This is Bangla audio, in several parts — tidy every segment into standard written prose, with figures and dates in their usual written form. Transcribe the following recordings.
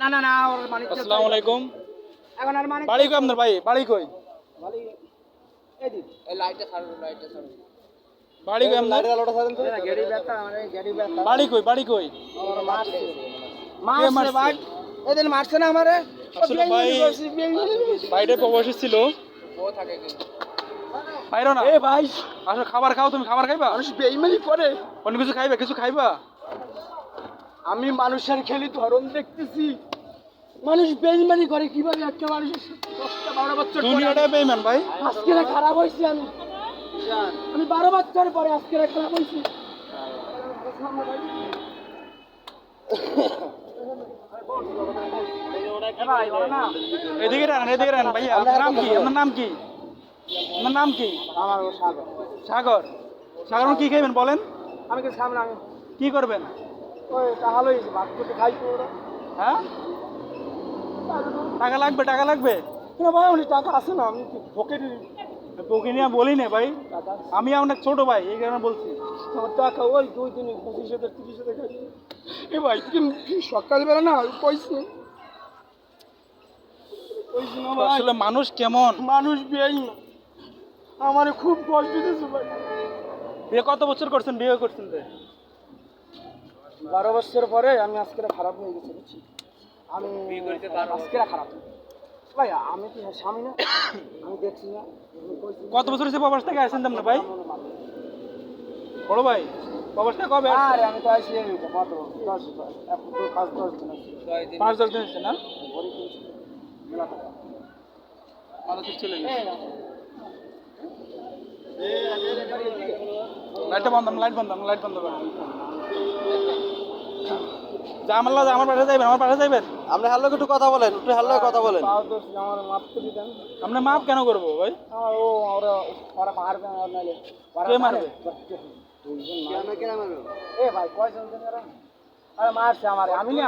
না না না ওর মানে আসসালামু আলাইকুম। এখন আর মানে বাড়ি কই আপনার ভাই? বাড়ি কই? বাড়ি এই দিন এই লাইটটা ছাড়ো বাড়ি কই আপনার? আলোটা ছাড়েন তো গাড়ি ব্যথা মানে গাড়ি ব্যথা বাড়ি কই? বাড়ি কই? আমার মারছে ভাই এদিন মারছে না আমারে আসলে ভাই বাইরে প্রবাসী ছিল। ও থাকে কি বাইরে না। এ ভাই আসলে খাবার খাও, তুমি খাবার খাইবা? মানুষ বেইমানি করে অন্য কিছু খাইবা? কিছু খাইবা? আমি মানুষের খেলি ধরন দেখতেছি মানুষ বেইমানি করে কিভাবে একটা মানুষের 10-12 বছর পরে দুনিয়াটা বেঈমান ভাই। আজকে খারাপ হইছি আমি 12 বছর পরে আজকে খারাপ হইছি এদিকে রান, এদিকে রান ভাইয়া। আপনার নাম কি? আপনার নাম কি? আপনার নাম কি? আমার সাগর সাগর। সাগর কি খাইবেন বলেন? আমি কি সামনে আমি কি করবেন? ওই তাহলে ভাত করতে খাই তো ওরা হ্যাঁ, টাকা লাগবে, টাকা লাগবে। না ভাই অনেক টাকা আছে না আমি পকেটে তোকে নিয়ে বলি না ভাই, টাকা আমি অনেক ছোট ভাই, এই কারণে বলছি। আমার টাকা ওই 2 দিন 25,000 30,000 খাই এ ভাই সকালবেলা না পয়সা আসলে মানুষ কেমন? মানুষ বেই আমার খুব কষ্ট দিতেছে ভাই বিয়ে কত বছর করছেন? বিয়ে করছেন তো 12 বছর পরে আমি আজকে খারাপ হয়ে গেছি বুঝছি আমি আজকে খারাপ ভাই আমি কি স্বামী না আমি দেখছি না কত বছর হয়েছে প্রবাস থেকে আসেন না ভাই? বড় ভাই প্রবাস থেকে কবে আসছেন? আরে আমি তো আসি কত 10 এখন তো 5-10 দিন আছে 5-10 দিন হয়েছে না? বড়ি কিনছি মেলা টাকা ভালো তো চলে গেছে। লাইটটা বন্ধ, লাইট বন্ধ, লাইট বন্ধ করেন। আমার পাশে যাইবেন, আমার পাশে যাইবেন। আপনি হ্যালো একটু কথা বলেন একটু হ্যালো কথা বলেন আমার মাপ তো দিতেন আপনি মাপ কেন করবো ভাই? ও ওরা মারবে না নালে কে মারবে? এ ভাই কয়জন জন এরা আরে মারছে আমারে আমি না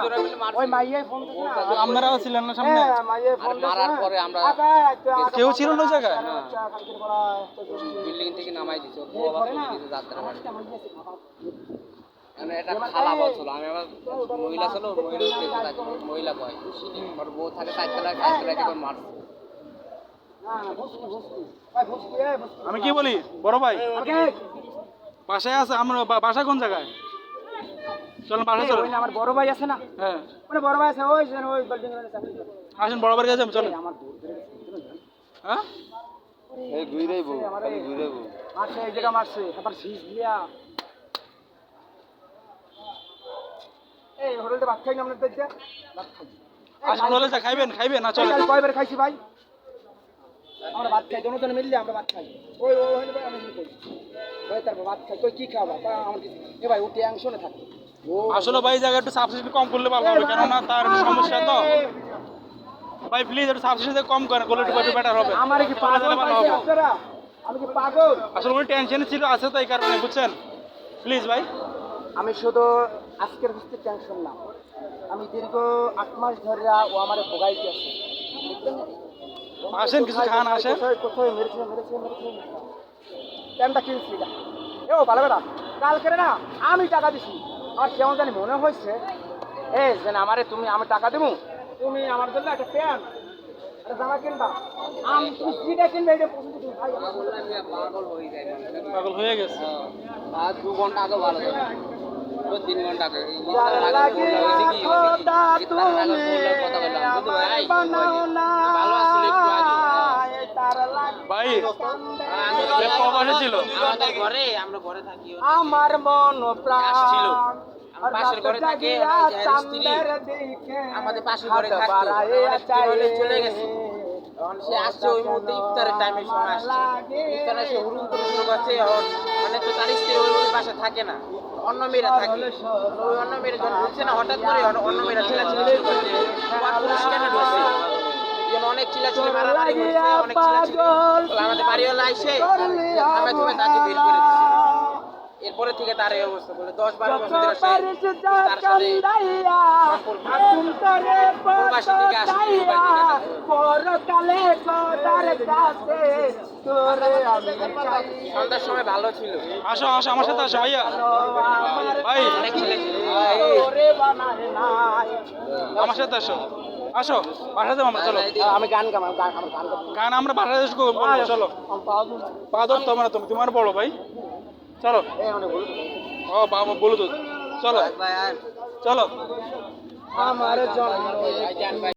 ওই মাইয়াই ফোন দিছে না আপনারাও ছিলেন না সামনে? হ্যাঁ মাইয়াই ফোন দিছে মারার পরে আমরা কেউ ছিল না ওই জায়গায়? বিল্ডিং থেকে নামাই দিছে ও আবার যাত্রা মারি মানে এটা খালা বলছিল আমি আবার মহিলা ছিল মহিলা কয় আর বউ থাকে সাইকেল করে মারছে আমি কি বলি বড় ভাই, বাসায় আছে আমরা? বাসা কোন জায়গায়? চলেন বাসা চলেন। আমার বড় ভাই আছে না হ্যাঁ মানে বড় ভাই আছে ওই যে ওই বিল্ডিং এর চাকরি করে আসেন, বড় ভাইয়ের কাছে চলেন। আমার হ্যাঁ এই ঘুরেই বউ ঘুরেই বউ মারছে এই জায়গা মারছে আবার শীষ দিয়া এই হোটেলতে ভাত খাই না আপনাদের দেখতে ভাত খাই আসেন বলে খাইবেন, খাইবেন না চলেন। কয়বার খাইছি ভাই আমরা ভাত খাই দুজন মিললে আমরা ভাত খাই ওই ওই ভাই আমি কি করি ভাই তারপর ভাত খাই কই কি খাবা তা আমার কিছু এ ভাই ওটি অংশনে থাকে আসলে ভাই জায়গা একটু সাবসিডি কম করলে ভালো হবে, কেননা তার সমস্যা তো। ভাই প্লিজ একটু সাবসিডি কম করেন, করলে একটু বেটার হবে। আমার কি পাগল পাইছে আপনারা আমি কি পাগল? আসলে উনি টেনশনে ছিল, আছে তো এই কারণে, বুঝছেন? প্লিজ ভাই। আমি শুধু আজকের হচ্ছে টেনশন না আমি দীর্ঘ 8 মাস ধরে ও আমার ভোগাইতে আছে আসেন কিছু খান, আসেন। কোথায় মেরেছে প্যান্টটা কিনছি এ ও ভালো বেড়া কালকে না আমি টাকা দিছি আমার কেমন জানি মনে হয়েছে এই যে আমারে তুমি আমি টাকা দেবো তুমি আমার জন্য একটা প্যান্ট একটা জামা কিনবা আমি তুমি যেটা কিনবে এটা পছন্দ তুমি ভাই পাগল হয়ে যায় পাগল হয়ে গেছে। আর 2 ঘন্টা আগে ভালো লাগে 3 ঘন্টা আগে ভাই প্রবাসে ছিল, আমাদের ঘরে আমরা ঘরে থাকি আমার মন প্রাণ ছিল পাশের ঘরে থাকে স্ত্রী আমাদের পাশের ঘরে থাকে চলে গেছে তখন সে আসছে ওই মুহূর্তে ইফতারের টাইমের সময় আসছে ইফতারে সে হুড়ুম করে শুরু করছে মানে তো তার স্ত্রী ওই বাসা থাকে না অন্য মেয়েরা থাকে ওই অন্য মেয়েরা যখন ঢুকছে না হঠাৎ করে অন্য মেয়েরা চিল্লাচিল্লি শুরু করছে পুলিশ কেন ঢুকছে অনেক চিল্লাচিল্লি মারামারি করছে অনেক চিল্লাচিল্লি আমাদের বাড়িওয়ালা আইসে থামে থামে তাকে বের করে দিচ্ছে এরপরে থেকে তার এই অবস্থা বলে 10-12 বছর ধরে তার সাথে সম্পর্ক প্রবাসী থেকে আসছে তোরে আমি চাই সন্ধ্যার সময় ভালো ছিল, আসো আসো আমার সাথে আসো ভাইয়া ভাই অনেক ছেলে ছিল। তোরে বানায় নাই আমার সাথে আসো আসো বাসা যাবো আমরা চলো আমি গান গাম গান আমার গান গাম গান আমরা বাসা যাবো বলবো, চলো পা ধর তোমার তুমি তোমার বড় ভাই চলো এই অনেক বলুন ও বাবা বলো তো চলো ভাই আর চলো আমার জন্য ভাই জান ভাই